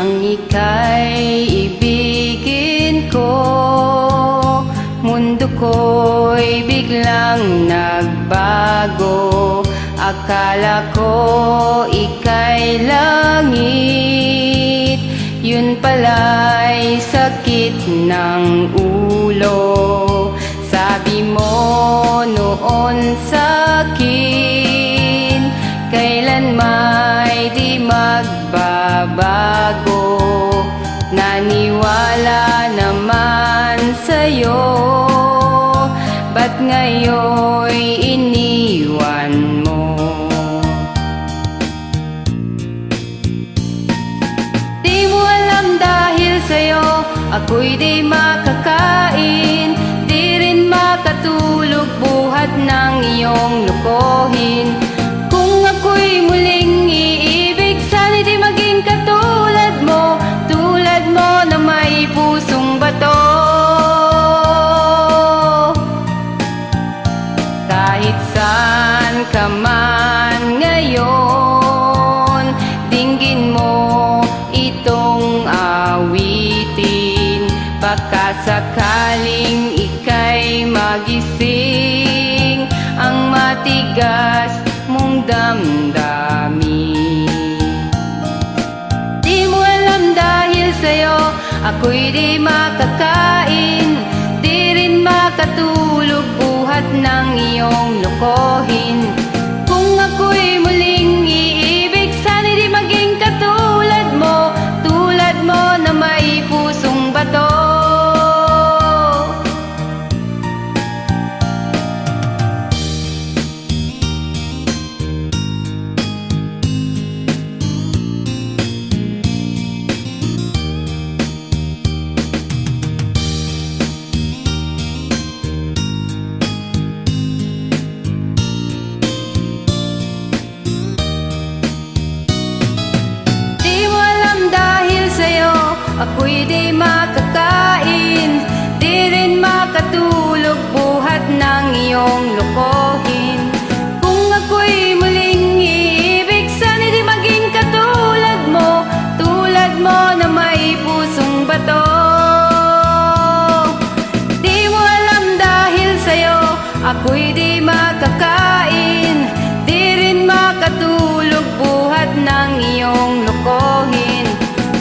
Nang ika'y ibigin ko, mundo ko'y biglang nagbago. Akala ko ika'y langit, yun pala'y sakit ng ulo. Sabi mo noon sa'kin, kailan may di magbabago. Naniwala naman sa'yo, ba't ngayon'y iniwan mo? Di mo alam dahil sa'yo ako'y di makakain, di rin makatulog buhat ng iyong lokohin. Kung ako'y muling iibig, sana'y di maging katulad mo, tulad mo na may pusong bato. Kahit saan ka man ngayon, dinggin mo itong awitin. Baka sakaling ika'y magising ang matigas mong damdamin. Di mo alam dahil sa'yo ako'y di makakain, di rin makatulog buhat ng iyong lokohin. Kung ako'y muling iibig, sana'y di maging katulad mo, tulad mo na may pusong bato. Ako'y di makakain, di rin makatulog buhat ng iyong lokohin. Kung ako'y muling iibig, sana'y di maging katulad mo, tulad mo na may pusong bato. Di mo alam dahil sa'yo ako'y di makakain, di rin makatulog buhat ng iyong lokohin.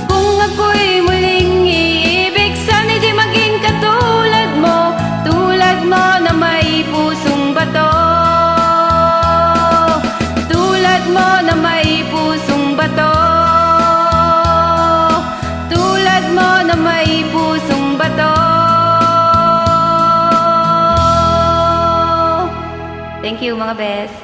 Kung ako'y muling iibig, sana'y di maging katulad mo, tulad mo na may pusong bato. Tulad mo na may pusong bato, tulad mo na may pusong bato. Thank you mga best.